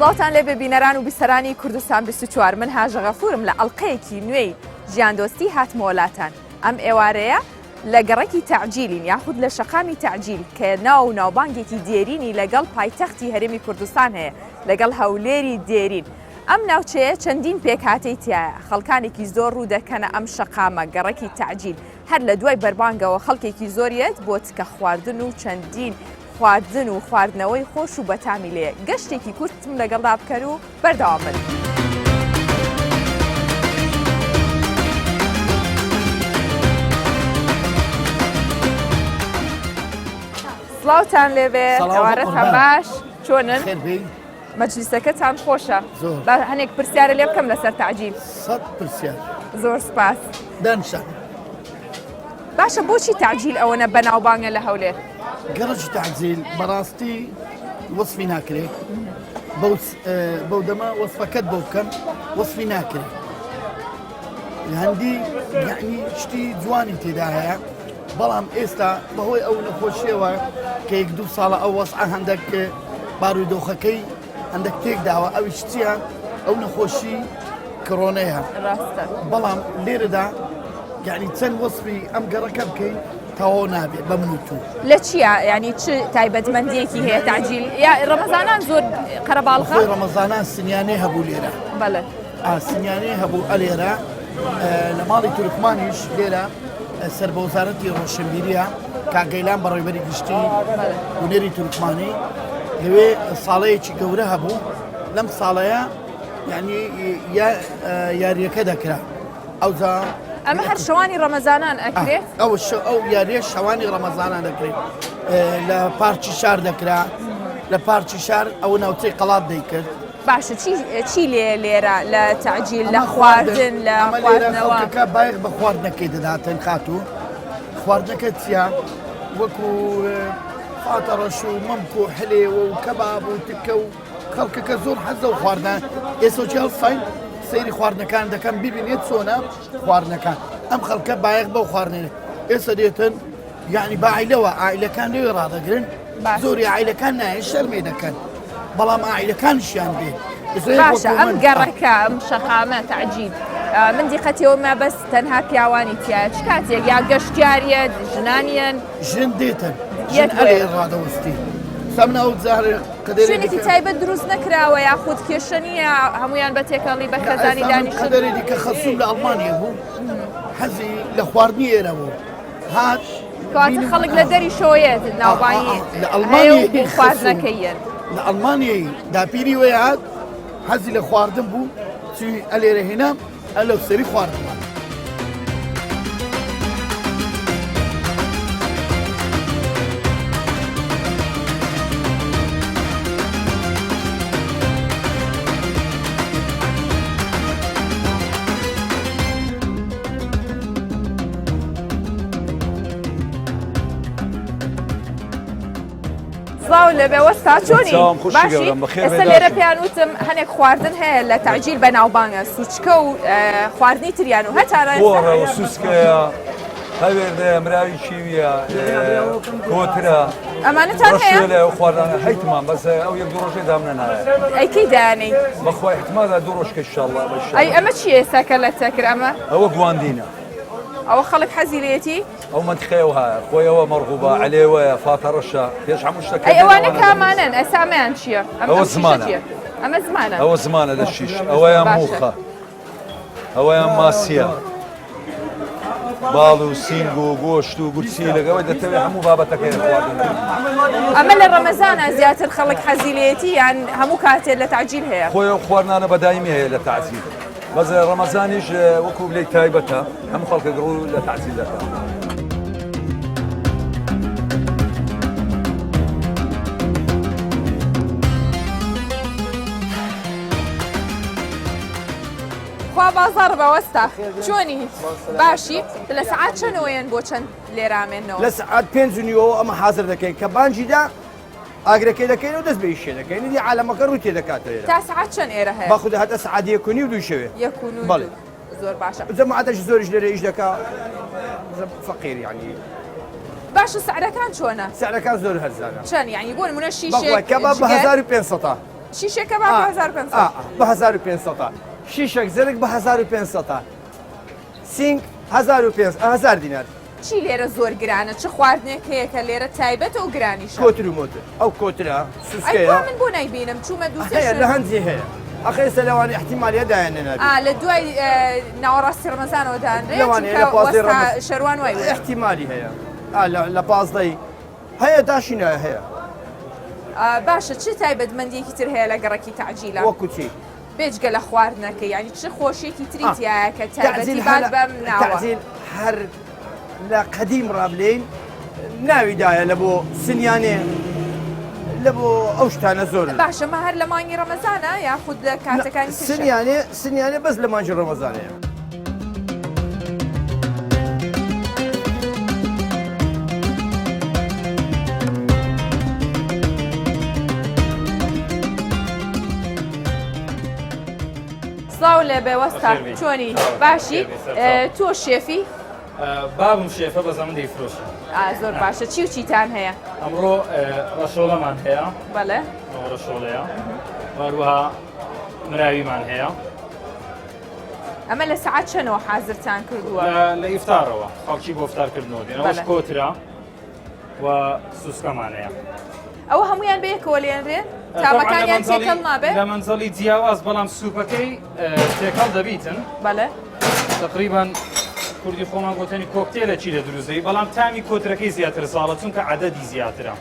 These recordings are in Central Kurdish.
سڵاوتان لێ ببینەران و بیسەرانی کوردستان 24 من هاژە غەفورم لە ئەڵلقەیەکی نوێی گیاندۆستی هاتمۆڵاتان ئەم ئێوارەیە لە گەڕێکی تەعجیلین یاخود لە شەقامی تەعجیل کە ناو ناوبانگێکی دێرینی لەگەڵ پایتەختی هەرێمی کوردستان هەیە لەگەڵ هەولێری دێرین ئەم ناوچەیە چەندین پێکهاتەی تایە خەڵکانێکی زۆر ڕوو دەکەنە ئەم شەقامە گەڕێکی تەعجیل هەر لە دوای بەربانگەوە خەڵکێکی زۆریت بۆ تکە خواردن و چەندین خواردن و خواردنەوەی خۆش و بەتامی لێ گەشتێکی کورتم لەگەڵدا بکەن و بەردەوام بن. سڵاوتان لێبێ ئەوارەتان باش چۆنن؟ مەجلیسەکەتان خۆشە هەنێک پرسیارە لێ بکەم لەسەر تەعجیل. سەد پرسیار. زۆر سپاس. دانشە. باشە بۆچی تەعجیل ئەوەنە بەناوبانگە لە هەولێر؟ گەڕەکی تەعجیل بەڕاستی وەسفی ناکرێت بەو دەما وەسفەکەت بۆ بکەم وەسفی ناکرێت هەندی یعنی شتی جوانی تێدا هەیە بەڵام ئێستا بەهۆی ئەو نەخۆشیەوە کە یەک دوو ساڵە ئەو وەسعە هەندێک بارودۆخەکەی هەندێک تێکداوە ئەویش چییە ئەو نەخۆشی کۆرۆنەیە بەڵام لێرەدا یعنی چەند وەسفی ئەم گەڕەکە بکەین تەواو نابێت بە من و تو لە چییە ینی چ تایبەتمەندیەکی هەیە تەعجیل یا ڕەمەزانان زۆر قەرەباڵغە؟ خۆی ڕەمەزانان سنیانەی هەبوو لێرە بەڵێ سنیانەی هەبوو ئەلێرە لە ماڵی تورکمانیش لێرە سەربەوزارەتی ڕۆشنبیریە کاگەیلان بەڕێوەبەری گشتی هونێری تورکمانی لەوێ ساڵەیەکی گەورە هەبوو لەم ساڵەیە یعنی یاریەکە دەکرا ئەوجا ئەمە هەر شەوانی ڕەمەزانان ئەکرێت؟ ئەو یاریە شەوانی ڕەمەزانان دەکرێت لە پارکی شار دەکرا لە پارکی شار ئەو ناوچەی قەڵات دەیکرد. باشە چی لێرە لە تەعجیل لە خواردن لە خواردنەوە باەک بە خواردنەکەی دەداتن خاتوو خواردنەکە چیە وەکو فاتەڕەش و مەمک و هەلێوە و کەباب و تکە و خەڵکەکە زۆر حەزە و خواردن ئێسۆکی هەڵساین سەیری خواردنەکان دەکەم ببینێت چۆنە خواردنەکان ئەم خەڵکە باەک بەو خواردنێ ئێستا دێتن یعنی باعیلەوە ئایلەکان لێوێ ڕادەگرن زۆری ئایلەکان نایە شەرمێ دەکەن بەڵام ئایلەکانشیان بێت باشە ئەم گەڕەکە ئەم شەقامە تەعجیل من دیقەتەوە ما بەس تەنها پیاوانی تایە چ کاتێک یا گەشتیاریە ژنانیان ژن دێتن ژن ئەلێ ڕادەوەستی سەمنا و شوێنێکی تایبەت دروست نەکراوە یاخود کێشە نیە هەمویان بە تێکەڵی بە خەزانی دانیشتن قەدەرێکی کە خەسووم لە ئەڵمانیا بوو حەزی لە خواردنی ئێرە بوو هات کاتە خەڵک لە دەری شۆیەت ناوبانی لە ئەڵمانیا خواردنەکەیەن لە ئەڵمانیایی داپیری وێ هات حەزی لە خواردن بوو چی ئەلێرە هێنام ئەلەو سەری خواردنمان سڵاو لەبێ وەستا چۆنی باشی ئێستا لێرە پیان وتم هەنێک خواردن هەیە لە تەعجیل بەناوبانگە سوچکە و خواردنی تریان و هەتارە سوسکەیە هەوێردەیە مراوی شیویە کۆترە ئەمانەتان هەیە لە خواردانە حیتمان بەس ئەو یەک دوو ڕۆژێ دامنە نایە ئەیکەی دایانەی بەخوای احتمالا دوو ڕۆژکە ئینشاءالله ئەی ئەمە چی ئێستاکە لە تەکر ئەمە ئەوە گواندینە ئەوە خەڵک حەزی لێتی ئەو منتخەیەوە هەیە خۆیەوە مەڕغوبە عەلێوەیە فاتەڕەشە پێش هەموو شتەکە ئەی ئەوانە کامانن ئەسامیان چییە؟ ئەوە زمانە ئەمە زمانە ئەوە زمانە لە شیش ئەوەیان موخە ئەوەیان ماسیە باڵ و سینگ و گۆشت و گورچی لەگەوەی دەتەوێت هەموو بابەتەکەی خواردن ئەمە لە ڕەمەزانە زیاتر خەڵک حەزی لێتی یان هەموو کاتێک لە تەعجیل هەیە خۆی خواردنانە بەدایمی هەیە لە تەعجیل بەس ڕەمەزانیش وەکو لێی تایبەتە هەموو خەڵکێک ڕوو لە تەعجیل دەکەن خوا بازار بەوەستا چۆنی باشی لە سەعات چەندەوەیان بۆ چەند لێرامێنەوە لە سەعات 5:30 ئەمە حاضر دەکەین کە بانجیدا ئاگرەکەی دەکەین و دەست بە ئیشێ دەکەین دی عالەمەکە ڕووی تێدەکاتەوە تا سەعات چەند ئێرە هەیە بەخودە هەتا سەعات 1:30 و 2 شەوێ بەڵێ زۆر باشە جەماعەتەش زۆریش لێرە ئیش دەکا فەقیر یعنی باشە سعرەکان چۆنە؟ سعرەکان زۆر هەرزانە چەند یعنی بۆ نمونە شیشێک کەباب بە 1500 شیشەکە بە 1500 بە 1500 شیشێک زرگ بە 1500 سینگ 1500 دینار چی لێرە زۆر گرانە چه خواردنێک هەیە کە لێرە تایبەت و گرانیشە کۆتر و مۆتر ئەو کۆترە سوسکەیە من بۆ نایبینم چوومە هەیە لە هەندی هەیە ئەخێستا لەوانی احتیمالیە دایانێنە لە دوای ناوەڕاستی ڕەمەزانەوە لەوانەیە لە پازدەی دانرێت شەروان وای احتیمالی هەیە لە پازدەی هەیە داشینە هەیە باشە چه تایبەتمەندیەکی تر هەیە لە گەڕەکی تعجیلە وەکو چی بێجگە لە خواردنەکە یعنی چه خۆشیێکی تریتیایە کە تایبەتی بات بەم ناوە تعجیل هەر لە قەدیم ڕابلین ناویدایە لە بۆ سنیانێ لە بۆ ئەو شتانە زۆر باشە مە هەر لە مانگی ڕەمەزانە یاخود لە کاتەکانی سنیانێ بەس لە مانجی ڕەمەزانەیە سڵاو لێ بێوەستا چۆنی باشی تۆ شێفی بابم شێفە بە زەمن دەیفرۆشی زۆر باشە چی و چیتان هەیە ئەمڕۆ ڕەشۆڵەمان هەیە بەڵێ ڕەشۆڵەیە وەروەها مراویمان هەیە ئەمە لە سەعات چەنەوە حازرتان کردووە لە ئیفتارەوە خەڵکی بۆ فتارکردنەوە دێنەوەش کۆترا و سوسکەمان هەیە ئەوە هەمویان بەیەکەوە لێنرێن تامەکانیان تێکەڵ نابێت لە منزەڵی جیاواز بەڵام سوپەکەی تێکەڵ دەبیتن بەڵێ تقریبان کوردی خۆمان گوتنی کۆکتێلە چی لە دروزەی بەڵام تامی کۆترەکەی زیاتر ساڵە چونکە عەدەدی زیاترە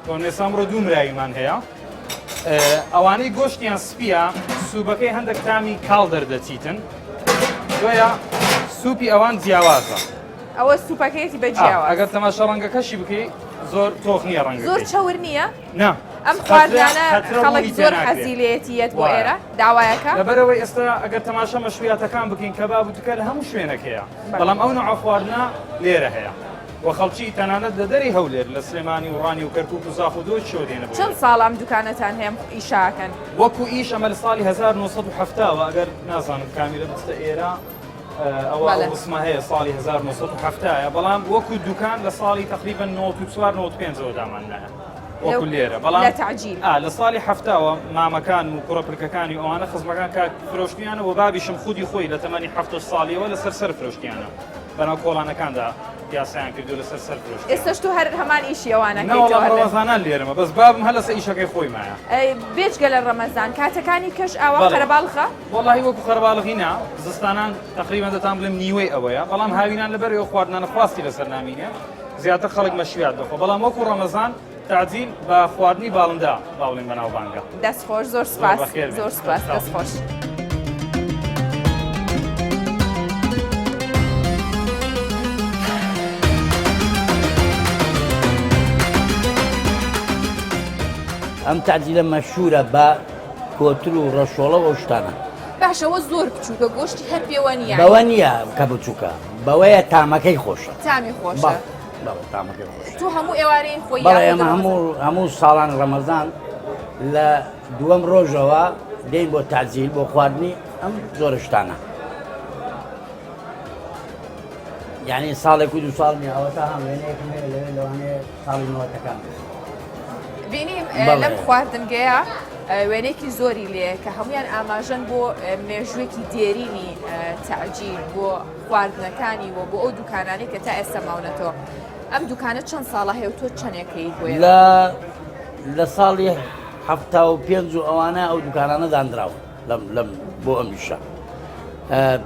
کۆنێسا ئەمڕۆ دوو مراییمان هەیە ئەوانەی گۆشتیان سپیە سوپەکەی هەندێک تامی کاڵ دەردەچیتن دوایە سوپی ئەوان جیاوازە ئەوە سوپەکەیەتی بە جیاواز ئەگەر تەماشا ڕەنگەکەشی بکەی زۆر تۆخ نییە ڕەنگە زۆر چەور نییە نا ئەم خواردانە خەڵک زۆر حەزیلەتیەت بۆ ئێرە داوایەکە لەبەرەوەی ئێستا ئەگەر تەماشا مەشویاتەکان بکەین کەباب و دوکە لە هەموو شوێنەکەیە بەڵام ئەو نوع خواردنە لێرە هەیە و خەڵکی تەنانەت لە دەری هەولێر لە سلێمانی و ڕانی و کەرکووک و زاخ و دۆ چۆ دێنە چەند ساڵ ئەم دوکانەتان هەیە ئیشاکەن وەکو ئیش ئەمە لە ساڵی 1970 ئەگەر نازانم کامیرە بستە ئێرە ئەوە وسمە هەیە ساڵی 1970 بەڵام وەکو دوکان لە ساڵی تقریبا 94-95 دامان نایە وەکو لێرە بەڵام لە تعجیل لە ساڵی هەفتاوە مامەکان و کوڕەپلکەکانی ئەوانە خزمەکان کات فرۆشتیانە و بابیشم خودی خۆی لە تەمەنی 7 ساڵیەوە لەسەر سەر فرۆشتیانە بەناو کۆڵانەکاندا یاسایان کردو لەسەر سەر فرۆشت ئێستش تو هەر هەمان ئیشی ئەوانەکەی ڕەمەزانان لێرەمە بەس بابم هەر لەسەر ئیشەکەی خۆی مایە بێجگە لە ڕەمەزان کاتەکانی کەش ئاوا خەرەباڵخە وەڵاهی وەکو خەرەباڵغی نا زستانان تقریبا دەتان بڵێم نیوەی ئەوەیە بەڵام هاوینان لەبەرەوە خواردنانە خواستی لەسەر نامینە زیاتر خەڵک مەشویات دەخۆ بەڵام وەکو ڕەمەزان تعجیل بە خواردنی باڵندا باڵێن بەناو بانگە دەستخۆش زۆر سپاس زۆر سپاس دەستخۆش. ئەم تعجیلە مەشهورە بە کۆتر و ڕەشۆڵە و شتانە باشەوە زۆر بچووکە گۆشتی هەر پێوە نیە بەوە نییە کە بچووکە بەوەیە تامەکەی خۆشە تامی خۆشە تامەکەی خۆش تو هەموو ئێوارەی خۆی بەڵێ ئێمە هەموو ساڵان ڕەمەزان لە دووەم ڕۆژەوە دێین بۆ تعجیل بۆ خواردنی ئەم زۆر شتانە یعنی ساڵێک و دو ساڵ نیە ئەوە تا هەم وێنەیەکم هەیە لەوێ لەوانەیە ساڵی نەوەتەکان بینیم لەم خواردنگەیە وێنێکی زۆری لێ کە هەمویان ئاماژەن بۆ مێژوێکی دێرینی تعجیل بۆ خواردنەکانی و بۆ ئەو دوکانانی کە تا ئێستا ماونەتەوە ئەم دوکانە چەند ساڵە هەیە و تۆ چەندێکەی بۆ لە ساڵی 75 و ئەوانە ئەو دوکانانە دانراوە لەم بۆ ئەمیشە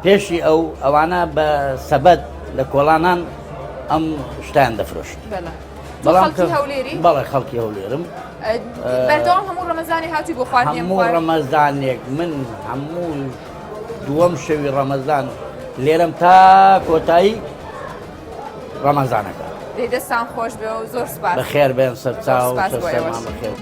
پێشی ئەوانە بە سەبەت لە کۆڵانان ئەم شتیان دەفرۆشت بەڵێ خەڵکی هەولێرم بەردەوام هەموو ڕەمەزانی هاتی بۆ خواردنی هەموو ڕەمەزانێک من هەموو دووەم شەوی ڕەمەزان لێرەم تا کۆتایی ڕەمەزانەکە دەستان خۆش بێ و زۆر سپاس بەخێر بێن سەرچاو سەرسەمان بەخێر.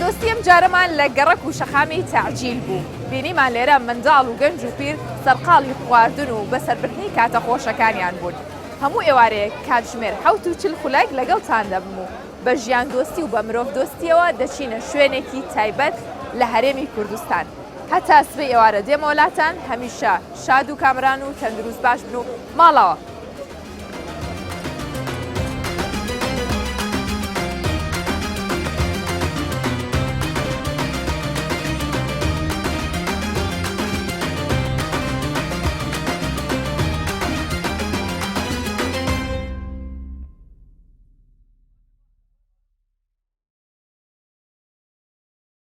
دۆستی ئەم جارەمان لە گەڕەک و شەقامی تعجیل بوو بینیمان لێرە منداڵ و گەنج و پیر سەرقاڵی خواردن و بەسەربردنی کاتە خۆشەکانیان بوون هەموو ئێوارەیە کاتژمێر 40 خولەک لەگەڵتان دەبم و بە ژیان دۆستی و بە مرۆڤ دۆستیەوە دەچینە شوێنێکی تایبەت لە هەرێمی کوردستان. هەتا سبەی ئێوارە دێمە وڵاتان هەمیشە شاد و کامران و تەندروست باش بن و ماڵەوە.